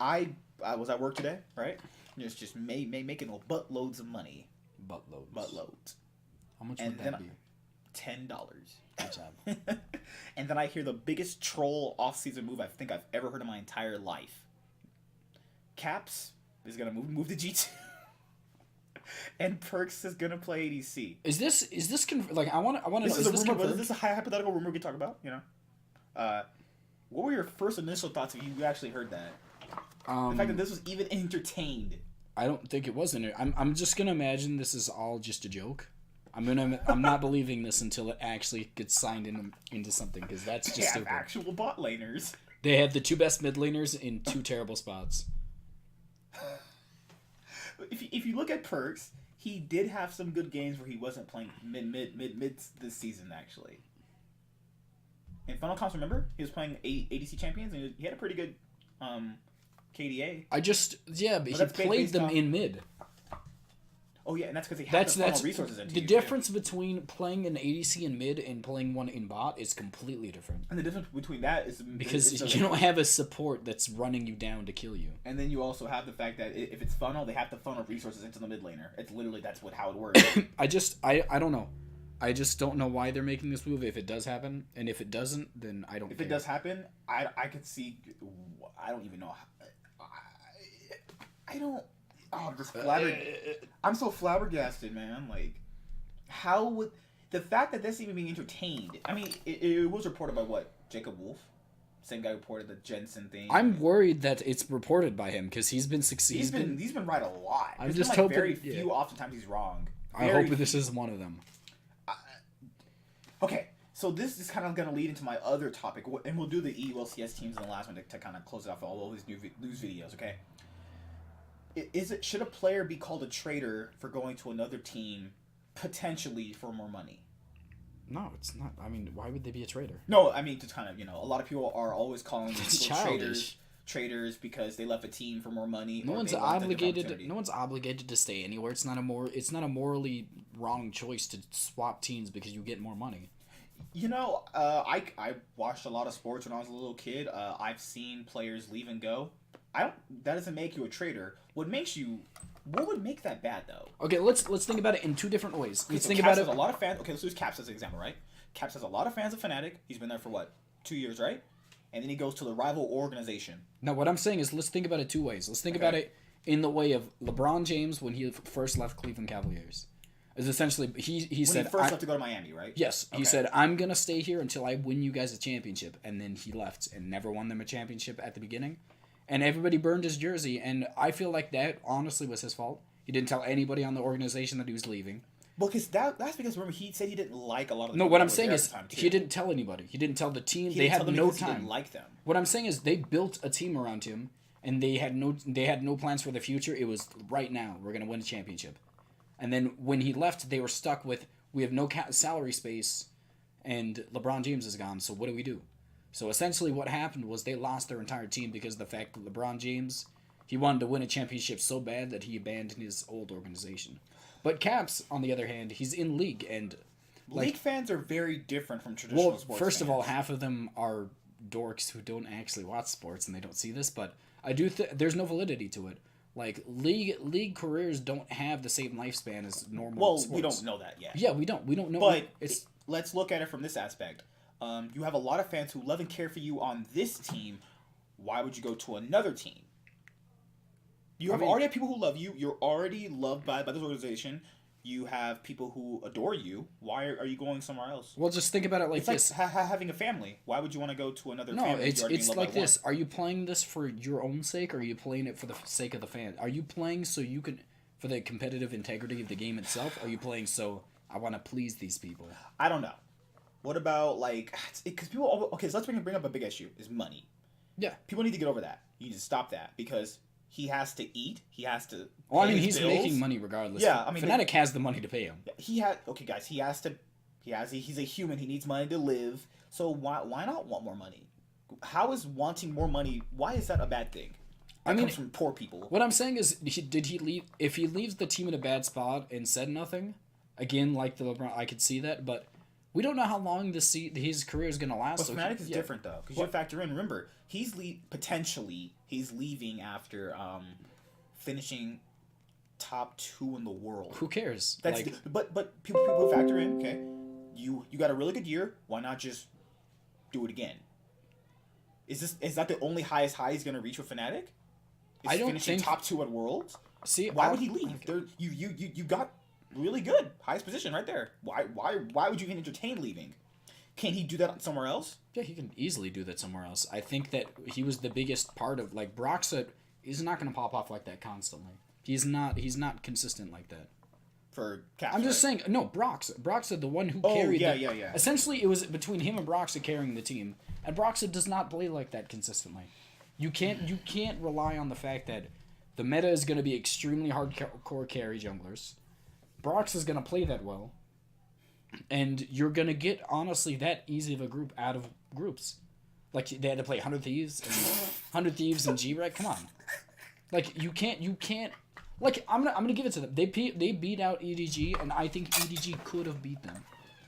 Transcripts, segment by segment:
I was at work today, right? Just making buttloads of money. Buttloads. Buttloads. How much And would then that be? $10. Good job. And then I hear the biggest troll off-season move I think I've ever heard in my entire life. Caps is gonna move to G2, and Perkz is gonna play ADC. Is this like I want to know? This is a rumor. Is this a hypothetical rumor we could talk about? You know, what were your first initial thoughts if you actually heard that? The fact that this was even entertained. I don't think it was in it. I'm just gonna imagine this is all just a joke. I'm not believing this until it actually gets signed into something, because that's just stupid. Actual bot laners. They had the two best mid laners in two terrible spots. If you look at Perkz, he did have some good games where he wasn't playing mid this season actually. In Final Comps, remember he was playing ADC champions and he had a pretty good KDA. But he played them in mid. Oh yeah, and that's because he had to funnel resources into the difference between playing an ADC in mid and playing one in bot is completely different. And the difference between that is because you don't have a support that's running you down to kill you. And then you also have the fact that if it's funnel, they have to funnel resources into the mid laner. It's literally how it works. I don't know. I just don't know why they're making this move if it does happen, and if it doesn't, then I don't. If it does happen, I could see. I don't even know. I don't. Oh, I'm just I'm so flabbergasted, man. Like, how would the fact that this even being entertained? I mean, it was reported by what? Jacob Wolf, same guy reported the Jensen thing. I'm worried that it's reported by him because he's been succeeding. He's been right a lot. I'm just hoping. Very few. Oftentimes he's wrong. I hope this is one of them. Okay, so this is kind of going to lead into my other topic, and we'll do the EULCS teams in the last one to kind of close it off all these news videos. Okay. Should a player be called a traitor for going to another team, potentially for more money? No, it's not. I mean, why would they be a traitor? No, I mean, just kind of, a lot of people are always calling these people traitors because they left a team for more money. No one's obligated. No one's obligated to stay anywhere. It's not a morally wrong choice to swap teams because you get more money. I watched a lot of sports when I was a little kid. I've seen players leave and go. That doesn't make you a traitor. What would make that bad though? Okay, let's think about it in two different ways. Let's think Caps about it. Has a lot of fans. Okay, let's use Caps as an example, right? Caps has a lot of fans of Fnatic. He's been there for what, 2 years, right? And then he goes to the rival organization. Now, what I'm saying is, let's think about it two ways. Let's think about it in the way of LeBron James when he first left Cleveland Cavaliers. Is essentially he said he first left to go to Miami, right? Yes, he said I'm gonna stay here until I win you guys a championship, and then he left and never won them a championship at the beginning. And everybody burned his jersey, and I feel like that honestly was his fault. He didn't tell anybody on the organization that he was leaving. Well, because that's because remember he said he didn't like a lot of the No, what I'm saying is he didn't tell anybody. He didn't tell the team. They had no time. He didn't like them. What I'm saying is they built a team around him, and they had no plans for the future. It was right now we're gonna win a championship. And then when he left, they were stuck with we have no salary space, and LeBron James is gone. So what do we do? So essentially what happened was they lost their entire team because of the fact that LeBron James, he wanted to win a championship so bad that he abandoned his old organization. But Caps, on the other hand, he's in league, and league fans are very different from traditional sports fans. First of all, half of them are dorks who don't actually watch sports and they don't see this, but I do there's no validity to it. Like league careers don't have the same lifespan as normal sports. We don't know that yet. Yeah, we don't know. But let's look at it from this aspect. You have a lot of fans who love and care for you on this team. Why would you go to another team? You already have people who love you. You're already loved by this organization. You have people who adore you. Why are you going somewhere else? Well, just think about it like this. It's like having a family. Why would you want to go to another family? No, it's like this. Are you playing this for your own sake, or are you playing it for the sake of the fan? Are you playing so you can, for the competitive integrity of the game itself? Are you playing so I want to please these people? I don't know. What about, because people... Okay, so let's bring up a big issue, is money. Yeah. People need to get over that. You need to stop that, because he has to eat, he has to Well, I mean, he's making money regardless. Yeah, I mean... Fnatic has the money to pay him. Okay, guys, he's a human, he needs money to live, so why not want more money? How is wanting more money, why is that a bad thing? That comes from poor people. What I'm saying is, did he leave... If he leaves the team in a bad spot and said nothing, again, like the LeBron, I could see that, but... We don't know how long his career is going to last. But so Fnatic is different though, because you factor in. Remember, he's potentially he's leaving after finishing top 2 in the world. Who cares? That's but people factor in. Okay, you got a really good year. Why not just do it again? Is that the only highest high he's gonna reach with Fnatic? I don't finishing think top 2 at Worlds. See, why would he leave? Okay. You got really good highest position right there. Why would you even entertain leaving? Can he do that somewhere else? Yeah, he can easily do that somewhere else. I think that he was the biggest part of Broxah. He's not gonna pop off like that constantly. He's not consistent like that. For Caps, I'm just saying, no, Broxah, the one who carried. Yeah. Essentially, it was between him and Broxah carrying the team, and Broxah does not play like that consistently. You can't rely on the fact that the meta is going to be extremely hardcore carry junglers. Broxah is going to play that well, and you're going to get honestly that easy of a group out of groups. Like they had to play 100 Thieves and G-Rec. Come on, like you can't. Like I'm gonna give it to them. They beat out EDG, and I think EDG could have beat them.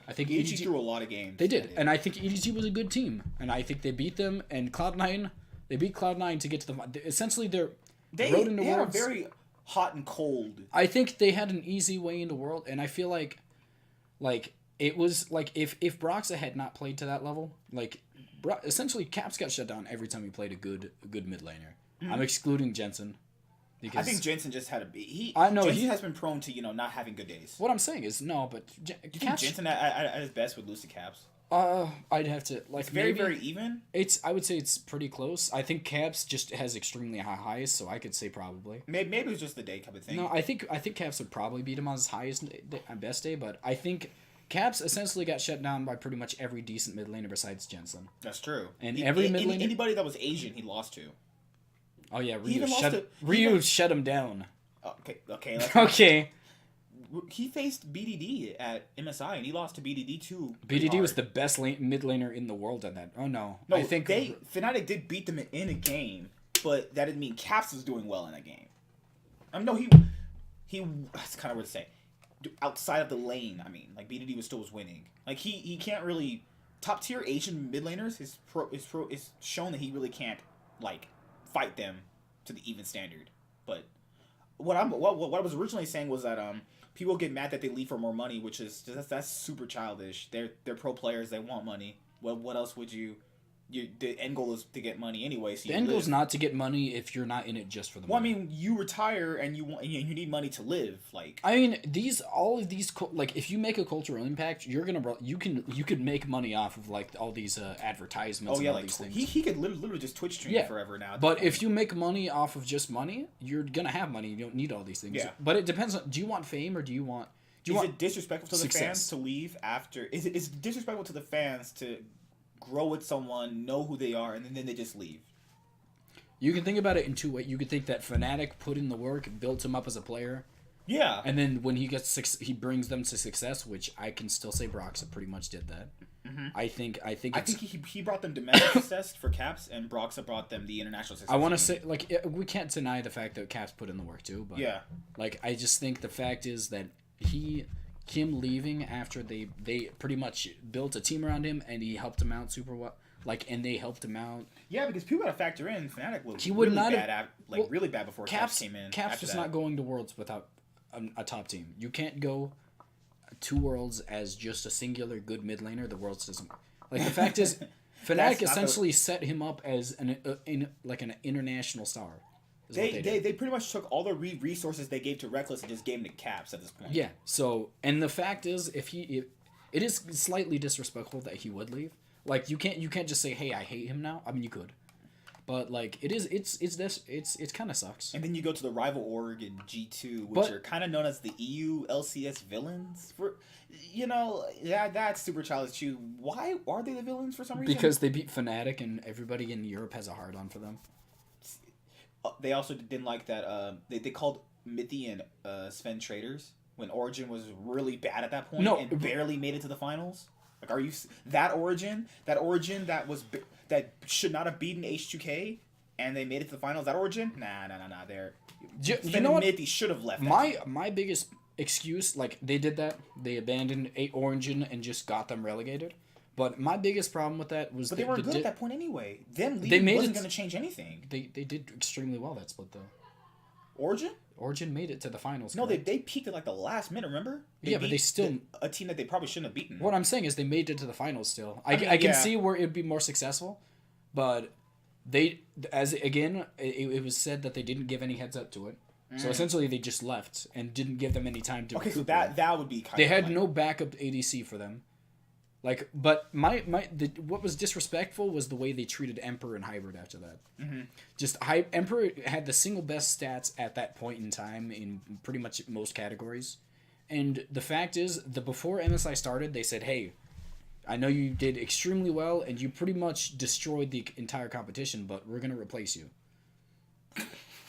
I think EDG threw a lot of games. They did, and I think EDG was a good team, and I think they beat them. And Cloud9, they beat Cloud9 to get to the. Essentially, they had a very hot and cold. I think they had an easy way into World, and I feel like it was like if Broxah had not played to that level, essentially Caps got shut down every time he played a good mid laner. Mm-hmm. I'm excluding Jensen. Because I think Jensen just had he has been prone to not having good days. What I'm saying is no, but do you think Jensen at his best would lose to Caps? I'd have to it's very even. I would say it's pretty close. I think Caps just has extremely high highs, so I could say probably. Maybe it was just the day type of thing. No, I think Caps would probably beat him on his highest and best day, but I think Caps essentially got shut down by pretty much every decent mid laner besides Jensen. That's true. And every mid laner, anybody that was Asian, he lost to. Oh yeah, Ryu shut him down. Okay. Okay. He faced BDD at MSI and he lost to BDD too. BDD was the best mid laner in the world at that. Oh no. I think Fnatic did beat them in a game, but that didn't mean Caps was doing well in a game. No, he. That's kind of weird to say. Outside of the lane, I mean, BDD still was winning. He can't really top tier Asian mid laners. Is shown that he really can't fight them to the even standard. But what I was originally saying was that people get mad that they leave for more money, which is that's super childish. They're pro players, they want money. What else would you the end goal is to get money anyway. So the end goal is not to get money if you're not in it just for the money. Well, I mean, you retire and you need money to live. I mean, all of these if you make a cultural impact, you could make money off of all these advertisements. Oh yeah, and all these things. He could literally just Twitch stream forever now. But if you make money off of just money, you're gonna have money. You don't need all these things. Yeah. But it depends on. Do you want fame or do you want? Is it disrespectful to the fans to leave after? Is it disrespectful to the fans to grow with someone, know who they are, and then they just leave? You can think about it in two ways. You could think that Fnatic put in the work, built him up as a player. Yeah. And then when he he brings them to success, which I can still say Broxah pretty much did that. Mm-hmm. I think he brought them domestic success for Caps, and Broxah brought them the international success. I want to say we can't deny the fact that Caps put in the work too, but yeah. I just think the fact is that him leaving after they pretty much built a team around him and he helped him out super well. And they helped him out. Yeah, because people got to factor in Fnatic was really bad before Caps came in. Caps was not going to Worlds without a top team. You can't go to Worlds as just a singular good mid laner. The Worlds doesn't. The fact is, Fnatic essentially set him up as an international star. They pretty much took all the resources they gave to Reckless and just gave them to Caps at this point. Yeah. So, and the fact is, if it is slightly disrespectful that he would leave. You can't just say, hey, I hate him now. I mean, you could, but it's kind of sucks. And then you go to the rival org in G2, which are kind of known as the EU LCS villains. That's super childish too. Why are they the villains for some reason? Because they beat Fnatic and everybody in Europe has a hard on for them. They also didn't like that. They called Mithy and Sven traitors when Origen was really bad at that point and barely made it to the finals. Are you that Origen that should not have beaten H2K and they made it to the finals? That Origen? Nah. You know what? Mithy should have left. My biggest excuse. Like, they did that. They abandoned Origin and just got them relegated. But my biggest problem with that was... But they weren't good at that point anyway. Them They leaving wasn't going to change anything. They did extremely well that split, though. Origin? Origin made it to the finals. No, they peaked at like the last minute, remember? But they still... a team that they probably shouldn't have beaten. What I'm saying is they made it to the finals still. I can yeah. see where it would be more successful, but it was said that they didn't give any heads up to it. So essentially they just left and didn't give them any time to Okay, so recuperate. that would be kind of... They had no backup ADC for them. Like, but what was disrespectful was the way they treated Emperor and Hybrid after that. Mm-hmm. Emperor had the single best stats at that point in time in pretty much most categories. And the fact is, before MSI started, they said, hey, I know you did extremely well, and you pretty much destroyed the entire competition, but we're going to replace you.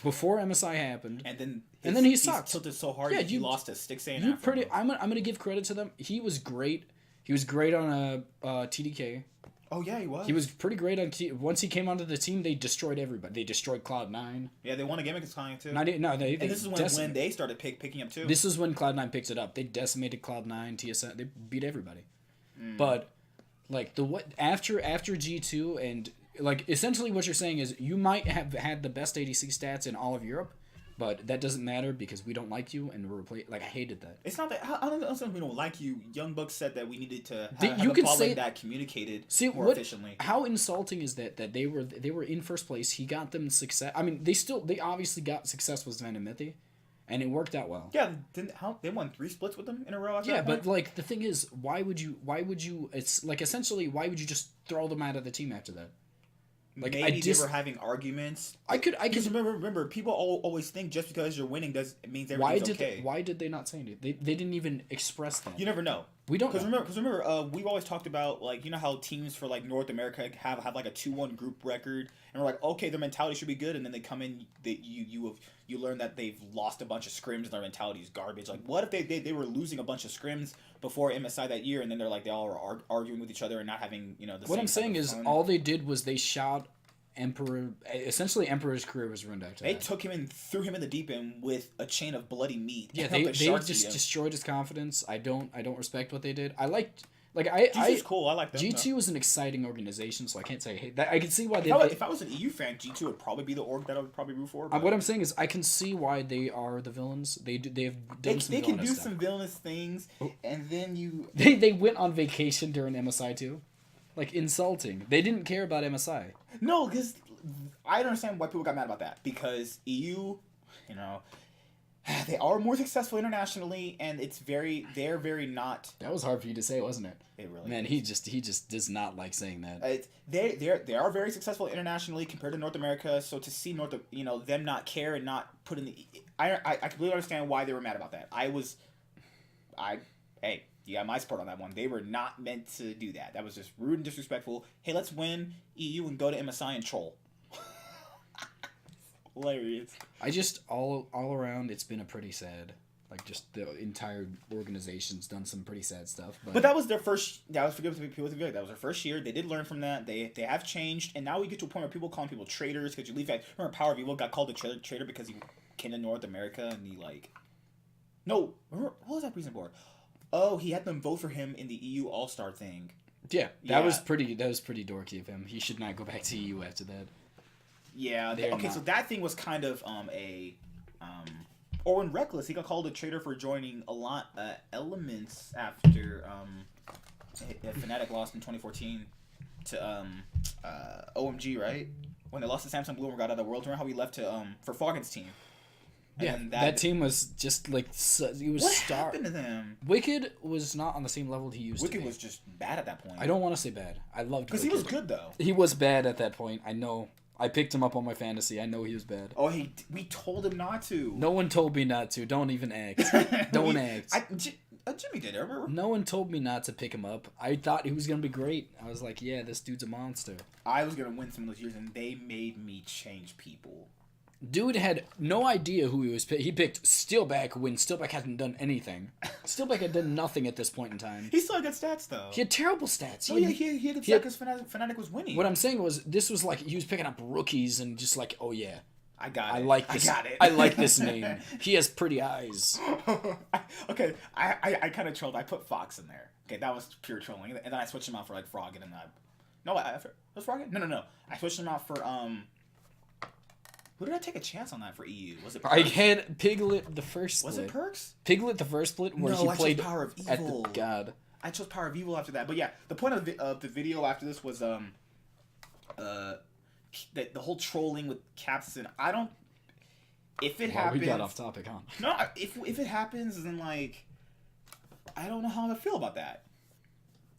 Before MSI happened. And then he sucked. He tilted so hard he lost to Stixane. I'm going to give credit to them. He was great. He was great on TDK. Oh, yeah, he was. He was pretty great on once he came onto the team, they destroyed everybody. They destroyed Cloud9. Yeah, they won a game against Cloud9, too. And this is when they started picking up, too. This is when Cloud9 picked it up. They decimated Cloud9, TSN. They beat everybody. But, like, after G2 and, like, essentially what you're saying is you might have had the best ADC stats in all of Europe, but that doesn't matter because we don't like you and we're replaced. Like, I hated that. It's not that... I don't know we don't like you. Young Bucks said that we needed to have you a can problem say that communicated more efficiently. How insulting is that they were in first place. He got them success. I mean, they obviously got success with Sven and Mithi, and it worked out well. Yeah, they won 3 splits with them in a row. Yeah, but like the thing is, why would you? It's like essentially, why would you just throw them out of the team after that? Like, maybe they were having arguments. I could remember. People always think just because you're winning means everything's okay. Why did they not say anything? They didn't even express that. You never know. We don't. Because remember, we've always talked about, like, you know how teams for like North America have like a 2-1 group record, and we're like, okay, their mentality should be good, and then they come in, you learn that they've lost a bunch of scrims and their mentality is garbage. Like, what if they were losing a bunch of scrims before MSI that year, and then they're like they all are arguing with each other and not having the what same I'm saying is fun. All they did was they shot Emperor. Essentially, Emperor's career was ruined after that. They took him and threw him in the deep end with a chain of bloody meat. Yeah, they just destroyed his confidence. I don't respect what they did. G2's cool. I like them. G2 was an exciting organization, so I can't say I hate that. I can see why they. If I was an EU fan, G2 would probably be the org that I would probably root for. What I'm saying is, I can see why they are the villains. They can do some villainous things, and then you. They went on vacation during MSI too, like insulting. They didn't care about MSI. No, because I don't understand why people got mad about that. Because EU, they are more successful internationally, and they're very not. That was hard for you to say, wasn't it? It really. Man, he just does not like saying that. They are very successful internationally compared to North America. So to see them not care and not put in the, I completely understand why they were mad about that. Hey, you got my support on that one. They were not meant to do that. That was just rude and disrespectful. Hey, let's win EU and go to MSI and troll. Hilarious. I just all around, it's been a pretty sad. Like, just the entire organization's done some pretty sad stuff. But that was their first. That was people to be like, that was their first year. They did learn from that. They have changed, and now we get to a point where people calling people traitors because you leave. Remember, Power of Evil got called a traitor because he came to North America and he like. No, remember, what was that reason for? Oh, he had them vote for him in the EU All-Star thing. Yeah, that was pretty dorky of him. He should not go back to EU after that. Yeah. So that thing was kind of or when Reckless, he got called a traitor for joining a lot Elements after Fnatic lost in 2014 to OMG, right? When they lost to Samsung Blue and got out of the World Tour, how he left to for Foggen's team. Yeah, that team was just like it was. What happened to them? Wicked was not on the same level he used to be. Wicked was just bad at that point. I don't want to say bad. I loved because he was good though. He was bad at that point. I know. I picked him up on my fantasy. I know he was bad. Oh, we told him not to. No one told me not to. Don't even act. Don't act. Jimmy did it, remember? No one told me not to pick him up. I thought he was going to be great. I was like, yeah, this dude's a monster. I was going to win some of those years, and they made me change people. Dude had no idea who he was. He picked Steelback when Steelback hadn't done anything. Steelback had done nothing at this point in time. He still had good stats, though. He had terrible stats. He had good stats because Fnatic was winning. What I'm saying was, this was like, he was picking up rookies and just like, oh yeah, I got it. I like this. I got it. I like this name. He has pretty eyes. Okay, I kind of trolled. I put Fox in there. Okay, that was pure trolling, and then I switched him out for like Froggen, and was Froggen? No. I switched him out for Who did I take a chance on that for EU? Was it Perkz? I had Piglet the first split. Was it Perkz? Piglet the first split where No, he I played chose Power of at Evil. the God. I chose Power of Evil after that. But yeah, the point of the video after this was the whole trolling with Capson. I don't. If it happens, we got off topic, huh? No, if it happens, then like, I don't know how I feel about that.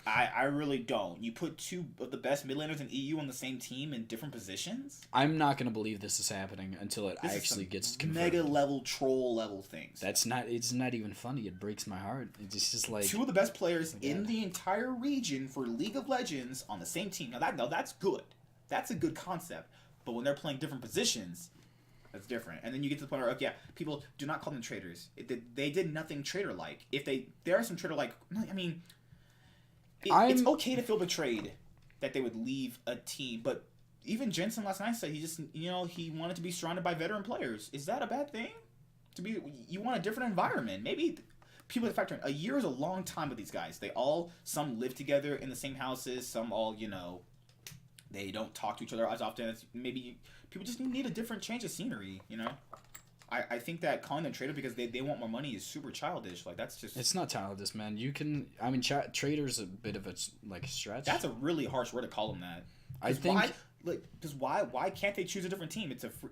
I really don't. You put two of the best mid laners in EU on the same team in different positions. I'm not gonna believe this is happening until it actually gets confirmed. Mega level troll level things. That's not. It's not even funny. It breaks my heart. It's just like two of the best players in the entire region for League of Legends on the same team. Now that's good. That's a good concept. But when they're playing different positions, that's different. And then you get to the point where, yeah, people do not call them traitors. They did nothing traitor-like. There are some traitor-like. I mean, it's okay to feel betrayed that they would leave a team, but even Jensen last night said he wanted to be surrounded by veteran players. Is that a bad thing? You want a different environment. Maybe people have to factor in. A year is a long time with these guys. Some live together in the same houses. Some all, they don't talk to each other as often. Maybe people just need a different change of scenery, I think that calling them traitor because they want more money is super childish. Like, that's just... It's not childish, man. Traitor's a bit of a, stretch. That's a really harsh word to call them that. I think... Why can't they choose a different team? It's a free...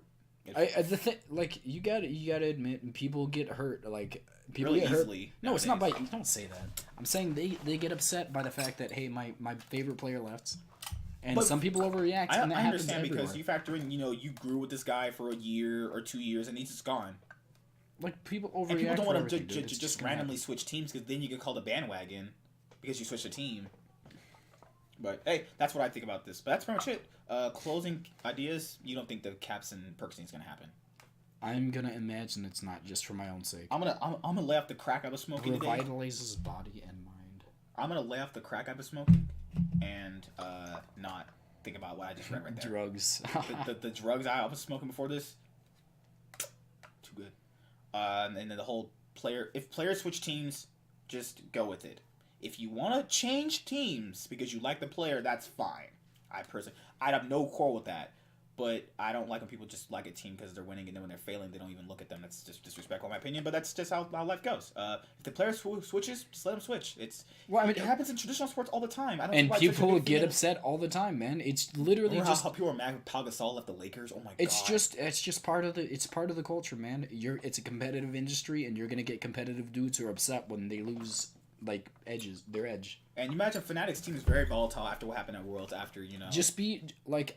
you gotta admit, people get hurt. People really get hurt. Easily No, nowadays. it's not by... Don't say that. I'm saying they get upset by the fact that, hey, my favorite player left. And some people overreact, and that I happens understand everywhere. because you factor in, you grew with this guy for a year or 2 years, and he's just gone. People overreact. And people don't want to to just randomly switch teams because then you get called a bandwagon because you switched a team. But hey, that's what I think about this. But that's pretty much it. Closing ideas. You don't think the Caps and Perkz thing's gonna happen? I'm gonna imagine it's not just for my own sake. I'm gonna lay off the crack I was smoking today. Revitalizes body and mind. I'm gonna lay off the crack I was smoking and not think about what I just read right there. Drugs. the drugs I was smoking before this, too good. And then the whole if players switch teams, just go with it. If you want to change teams because you like the player, that's fine. I'd have no quarrel with that. But I don't like when people just like a team because they're winning, and then when they're failing, they don't even look at them. That's just disrespectful, in my opinion. But that's just how life goes. If the player switches, just let them switch. It happens in traditional sports all the time. And people get upset all the time, man. It's literally just how people are mad when Pau Gasol left the Lakers. Oh my god! It's just part of the culture, man. It's a competitive industry, and you're gonna get competitive dudes who are upset when they lose their edge. And you imagine Fnatic's team is very volatile after what happened at Worlds. Just be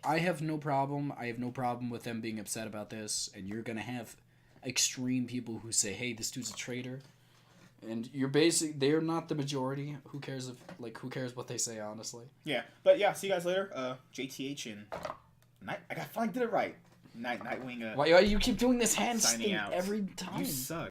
I have no problem. I have no problem with them being upset about this. And you're gonna have extreme people who say, "Hey, this dude's a traitor," and they're not the majority. Who cares what they say, honestly? Yeah, but yeah, see you guys later. JTH and I finally did it right. Nightwing. Why you keep doing this hand signing thing out every time? You suck.